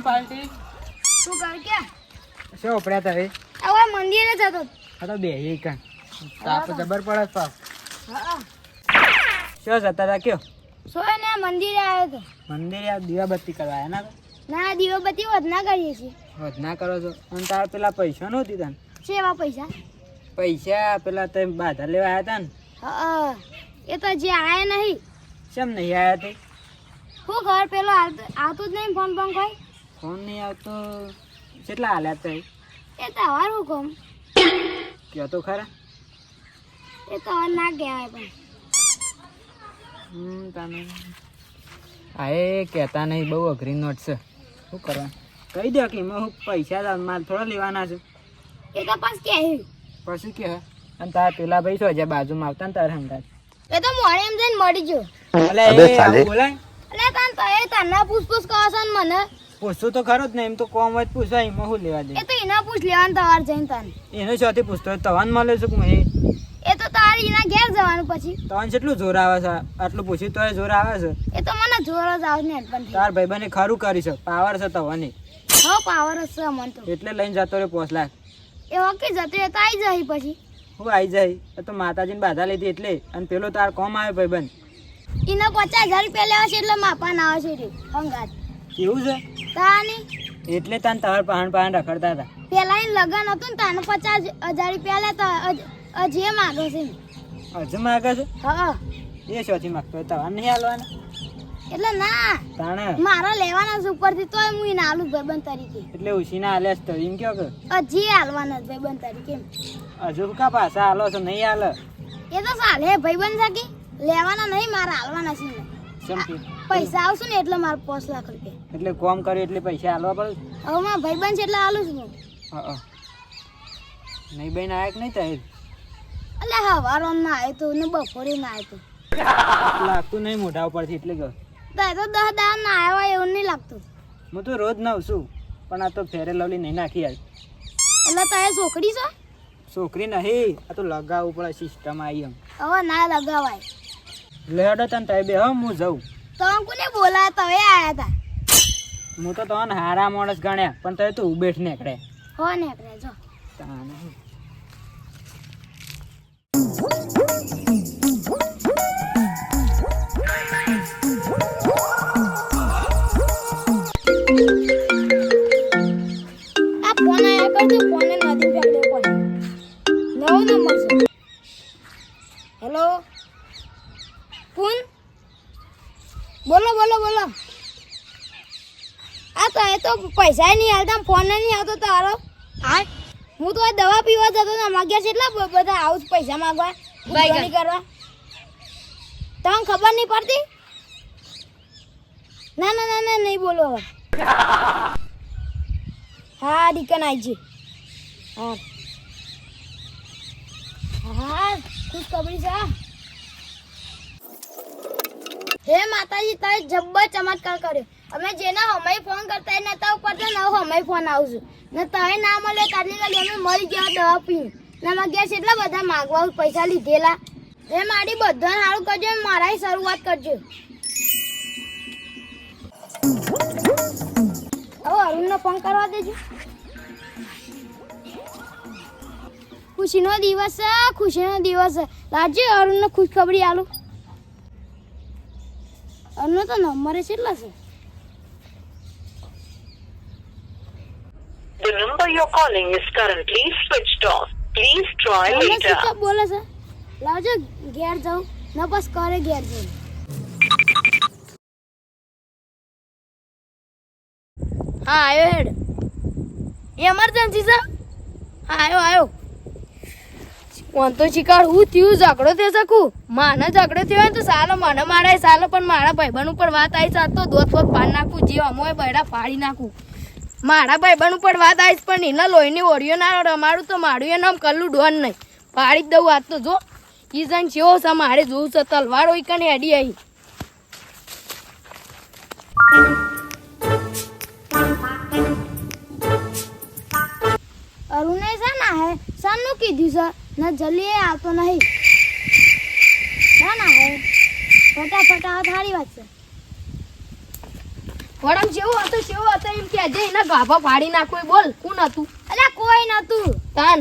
Party તું કર કે શું ઉપડ્યા તમે? હવે મંદિરે જતો. આ તો બેહી કાં તાપ જબર પડે પાપ. હા શું જતા હતા કયો? સોય ને મંદિરે આવ્યો તો. મંદિરે આ દીવાબત્તી કરવા આવ્યા ના? ના દીવાબત્તી વધના કરીએ છીએ. વધના કરો છો અને તાર પેલા પૈસા નહોતી તને? સેવા પૈસા? પૈસા પેલા તમે બાધા લેવા આવ્યા હતા ને? હા એ તો જે આયા નહીં. કેમ નહીં આવ્યા તે? શું ખબર પેલો આવતું જ નહીં ફોન ફોન કોઈ. ફોન નહીં આવતો? કેટલા હાલ્યા તે? એ તો હવાર હુકમ. કયો તો ખરા? એ તો હવાર ના કહેવાય પણ. તને હા એ કહેતા નહીં, બહુ અઘરી નોટ છે. શું કરવા કહી દે કે એમાં હું પૈસા મારે થોડા લેવાના છે. એ તો પાસ કહ્યું પછી કે અને તાર પેલા ભાઈ શું છે બાજુમાં આવતા ને તારે હંગાત એ તો મોડે એમ જઈને મળી ગયો. બોલાય એટલે તને તો એ તને પૂછપૂછ કહો છો ને મને. પૂછતું તો ખરું જ ને, એમ તો કોમ હોય પૂછવા એમાં શું લેવા દે? એ તો એના પૂછ લેવાનું તમારે જઈને તને. એને શોથી પૂછતો તવાન મળે છે કે એ તો તારે એના ઘેર જવાનું પછી. તવાન કેટલું જોર આવે છે? આટલું પૂછ્યું તો જોર આવે છે? એ તો મને જોર જ આવે ને પણ. તાર ભાઈબંધે ખરું કરી છે, પાવર છે તવાની. હા પાવર જ છે મને તો. એટલે લઈને જતો રે 5 લાખ. એ ઓકે જતો એ તો આવી જાય પછી. હું આવી જાય તો માતાજીને બાધા લીધી એટલે. અને પેલો તાર કોમ આવ્યો ભાઈબંધ એના 50,000 રૂપિયા લેવા છે એટલે માપા ના આવે છે હંગાત. એવું છે? તાની એટલે તાન તાર પહાણ રખડતા હતા. પેલા એને લગન હતું ને તાને 50,000 રૂપિયા લેતા જે માગે છે. હજુ માગે છે? હા એ શોથી માગતો હોય તવાન નહીં હાલવાના? એટલે ના તાણે મારા લેવાના છે ઉપરથી તોય હું એને આલું ભાઈબંધ તરીકે. એટલે ઉસીના હાલ્યા છે તો એમ કયો કે હજી હાલવાના છે ભાઈબંધ તરીકે. હજુ કા પાછા હાલો છો? નહીં હાલે એ તો ચાલે ભાઈબંધ સાકી લેવાના નહીં મારા હાલવાના છે. સમજી પૈસા આવશે ને એટલે મારે 5 લાખ રૂપિયા. એટલે કોમ કર્યું એટલે પૈસા હાલવા પડે. હવે મારા ભાઈબંધ છે એટલે હાલું છું હું. હા નહીં બેન આયા કે નહીં થાય? એટલે હવારો ના આવ્યો તો ને બપોરે ના આવ્યો તો. લાગતું નહીં મોઢા ઉપરથી એટલે કહો. તો 10 દાડા ના આવ્યા એવું નહીં લાગતું. હું તો રોજ નાવ છું પણ આ તો ફેરે લવલી નહીં નાખી યાર. એટલે તારે છોકરી છે? છોકરી નહીં, આ તો લગાવવું પડે સિસ્ટમ આવી એમ. હવે ના લગાવાય. લેડો તને તાઈ બે હું જાઉં. તો કોને બોલાયા તમે આયા હતા? હું તો તને હારા માણસ ગણ્યા પણ તને તો ઉભેઠ નીકળે. હો ને જો તાને આ ફોન આયા કરજો. ફોન ને નદી પકડ્યો પણ નવો નંબર છે. હેલો કોણ? બોલો બોલો બોલો. આ તો એ તો પૈસા નહીં હાલતા, ફોન નહીં આવતો તારો. હું તો આ દવા પીવા જતો ને માગ્યા છે એટલા બધા આવું જ પૈસા માંગવા ઉઘરાણી કરવા. તમને ખબર નહીં પડતી? ના ના ના ના નહીં બોલો હવે. હા દીકન આવી છે. હા હા ખુશ ખબરી છે. હે માતાજી તારે જબ્બર ચમત્કાર કર્યો. અમે જેના હમણાં ફોન કરતા નતા ઉપર તો નવ હમણાં ફોન આવશું ને તમે ના મળે તારની લાગે અમે મરી ગયા દવા પીને ને અમે ગયા છે એટલા બધા માગવા પૈસા લીધેલા. એ મારી બધાને સારું કરજો, મારા શરૂઆત કરજો. હવે અરુણનો ફોન કરવા દેજો. ખુશીનો દિવસ છે, ખુશીનો દિવસ છે. લાવજો અરુણને ખુશખબરી આલું. અરુણનો તો નંબર કેટલા છે? The number you're calling is currently switched off. Please try later. શું બોલે છે? લાવજો ઘેર જાઉં ને બસ કરે ઘેર જઈને. હા આવ્યો હેડ. એમરજન્સી છે? હા આવ્યો. કોણ તો શીખવાડ હું થયું ઝઘડો થઈ શકું? માને ઝઘડો થયો ને તો સાલો મને મારે સાલો પણ મારા ભાઈબંધ ઉપર વાત આવી છે તો દોત વોત પાડ નાખું, જે અમોય બૈડા ફાડી નાખું. મારા ભાઈબંધ ઉપર વાત આવીશ પણ એના લોહીની ઓળીઓ ના રમાડું તો મારું એ નામ કલ્લું ડોન નહીં પાડી જ દઉં. વાત તો જો ઈ જણ કેવો છે મારે જોવું છે. તલવાર હોય કને હેડી આવી. અરુણે છે ના હે સાનું કીધું છે ને જલ્દી આવતો નહીં. ના હે ફટાફટ આવો થારી વાત છે. વડમ જેવું હતું એમ કહેજે એના ગાભા ફાડી નાખો એ બોલ કોણ હતું અલ્યા કોઈ નતું તાન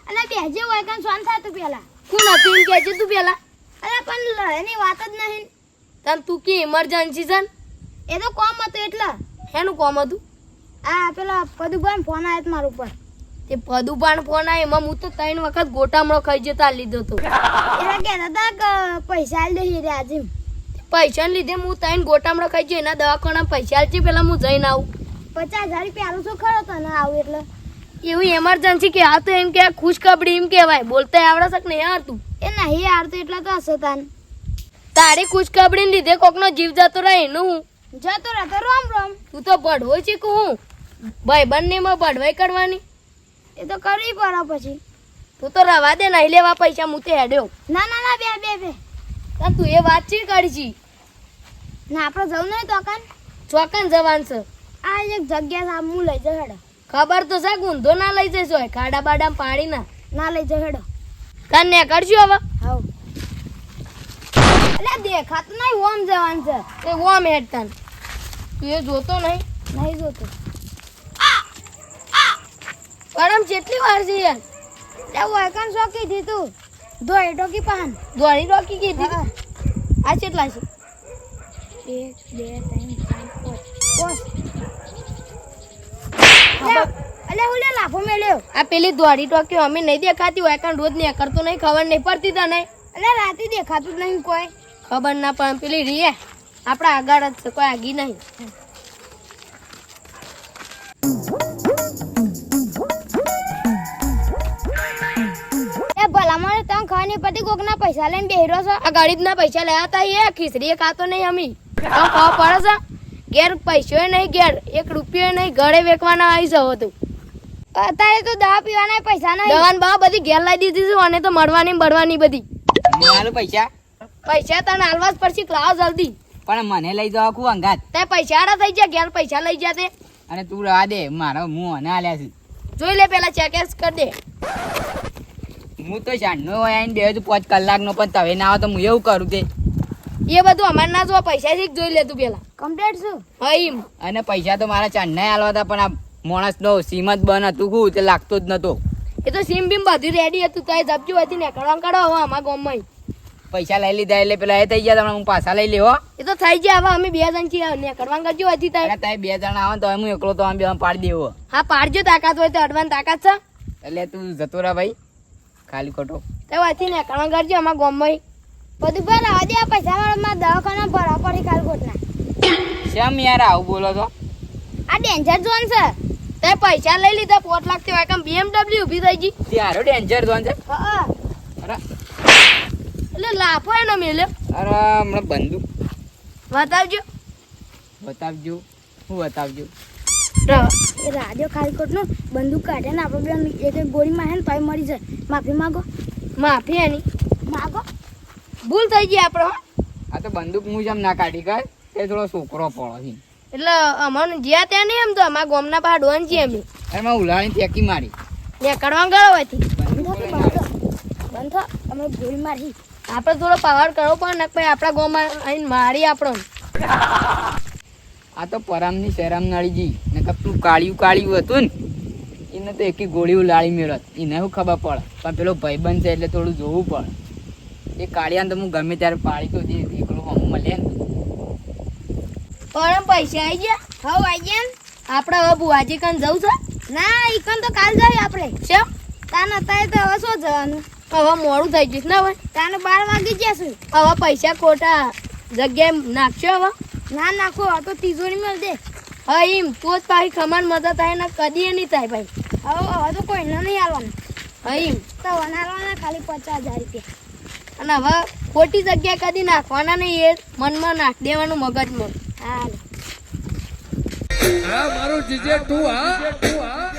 અલ્યા બેજે હોય કાન સોન થાતું પેલા કોણ હતું એમ કહેજે તું પેલા અલ્યા પણ એની વાત જ નહીં તાન તું કે ઇમરજન્સી છે એ તો કોમ હતું એટલે હેનું કોમ હતું આ પેલા પદુભાઈ ફોન આવ્યો મારા ઉપર તે પદુભાઈ ફોન આવ્યો એમાં હું તો 3 વખત ગોટામણો ખાઈ જતા લીધો તો એટલે કહેતા હતા કે પૈસા આલ દે રે આજે પૈસા લીધે હું 3 ગોટામણો ખાઈ જઈ એના દવાખાના પૈસા આલજે પેલા હું જઈને આવું 50,000 રૂપિયા આલું છો ખરો તને આવું એટલે એવું એમરજન્સી કે આ તો એમ કે ખુશખબરી એમ કહેવાય બોલતા આવડે છે કે નહીં આવડતું એ નહીં આવડતું એટલે તો હશે તાન તારી ખુશખબરી લીધે કોકનો જીવ જતો રહે એનું હું જતો રહેતો રોમ રોમ તું તો ભડવો છે કે હું ભાઈબંધને માં ભડવાઈ કરવાની એ તો કરવી પડે પછી તું તો રવા દે નહીં લેવા પૈસા હું તે હેડ્યો ના ના ના બે તું એ વાત છે કરી છી ના આપણે જવું નહીં ચોકન જવાનું છે આ એક જગ્યા સામે હું લઈ જાઉં હેડો ખબર તો છે ગુંધો ના લઈ જઈશ હોય ખાડા બાડામાં પાણી ના લઈ જાઉં હેડો કાન ને કરજો હવે હાવ એટલે દેખાતું નહીં ઓમ જવાનું છે એ ઓમ હેડતાન તું એ જોતો નહીં જોતો પરમ કેટલી વાર છે યાર તે વાયકાન શોકી દી તું દોડી ટોકી પાન દોડી ટોકી કીધી આ કેટલા છે 1 2 3 4 5 અલે હું લે લાફો મેલ્યો આ પેલી દોડી ટોકી અમે નહીં દેખાતી વાયકાન રોજ ને કરતો નહીં ખબર નહીં પડતી તને અલે રાતે દેખાતું જ નહીં કોઈ ખબર ના પણ પેલી રીએ આપડા આગળ જ છે કોઈ આગી નહીં ભલા મને તને ખાવાની પતિ કોકના પૈસા લઈને બેહરો છે આ ગરીબના પૈસા લેવા તા એ ખીસરી ખાતો નહીં અમી તને ખાવા પડે છે ઘેર પૈસો નહીં ઘેર 1 રૂપિયો નહીં ઘરે વેચવાના આવી જવો તું અત્યારે તો દવા પીવાના પૈસા નહીં દવાન બા બધી ઘેર લાવી દીધી છે અને તો મળવાની બળવાની બધી પૈસા તને હાલવા જ પડશે લાવ જલ્દી પણ મને લઈ જવા કુ અંગાત તે પૈસા આડા થઈ જાય ઘેર પૈસા લઈ જા તે અને તું રવા દે મારો હું અને આલ્યા છે જોઈ લે પેલા ચેક કરી દે હું તો શાનનો હોય આઈને બે 5 કલાકનો પણ તમે ના આવો તો હું એવું કરું તે એ બધું અમાર ના જો પૈસા શીખ જોઈ લે તું પેલા કમ્પ્લીટ છું હા એમ અને પૈસા તો મારા ચાંદના આલવા હતા પણ આ માણસનો સીમ જ બંધ હતું કુ તે લાગતો જ નતો એ તો સીમ બીમ બધું રેડી હતું તો જપજો હતી ને કડવા કડો હવે અમારા ગામમાં પૈસા લઈ લીધા એટલે પેલા એ થઈ ગયા તમને હું પાછા લઈ લેવો એ તો થઈ જાય હવે અમે 2 જણ છીએ ને કડવા કરજો હતી તાય તાય 2 જણા આવો તો હું એકલો તો આમ બે પાડી દેવો હા પાડજો તાકાત હોય તો અડવાન તાકાત છે એટલે તું જતો રહે ભાઈ ખાલી ખોટો તો વાથી ને કડવા કરજો અમારા ગામમાં બધું પર આવા દે પૈસા મારા દવાખાના ભરવા પડી ખાલી ખોટના શેમ યાર આવું બોલો છો આ ડેન્જર ઝોન છે તે પૈસા લઈ લીધા 5 લાખ થી વાકમ BMW ઊભી થઈ ગઈ ત્યારો ડેન્જર ઝોન છે હા અરે એટલે લાફો એનો મેલ્યો અરે હમણાં બંદૂક બતાવજો હું બતાવજો એ રાજો ખાલીકોટ નો બંદૂક કાઢે ને આપણે એક ગોળી મારે ને તોય મરી જાય માફી માંગો માફી એની માંગો ભૂલ થઈ ગઈ આપણો આ તો બંદૂક હું જેમ ના કાઢી કર તે થોડો છોકરો પડો છે એટલે અમારું જ્યાં ત્યાં નહીં એમ તો અમારા ગામના બહાર ડોન છીએ અમે અરે મેં ઉલાળી ફેંકી મારી ને કડવા ગયો હોયથી બંધ અમે ગોળી મારી આપણે થોડો પાવર કરવો પણ ને ભાઈ આપણા ગામમાં આવીને મારી આપણો આ તો પરમની શેરામ નળીજી ને કપલું કાળિયું હતું ને એને તો એકી ગોળી ઉલાળી મેળત એને શું ખબર પડે પણ પેલો ભાઈબંધ છે એટલે થોડું જોવું પડે એ કાળિયાને તો હું ગમે ત્યારે પાડી તો દે એકલો હમ મળે ને પણ પૈસા આવી ગયા હવે આવી ગયા આપણે હવે બુવાજી કાન જવું છે ના ઈકન તો કાલ જઈએ આપણે શું તાન અત્યારે તો હવે શું જવાનું હવે મોડું થઈ જઈશ ને હવે તાને 12 વાગી જશું હવે પૈસા ખોટા જગ્યાએ નાખશો હવે ના નાખો આ તો તિજોરી માં દે હા એમ તો જ પાછી ખમાન મદદ થાય ને કદી નહીં થાય ભાઈ હવે તો કોઈને નહીં આવવાનું હા એમ તો વનારવાના ખાલી 50,000 રૂપિયા અને હવે ખોટી જગ્યાએ કદી નાખવાના નહીં એ મનમાં નાખ દેવાનું મગજમાં હા મારું જીજે તું હા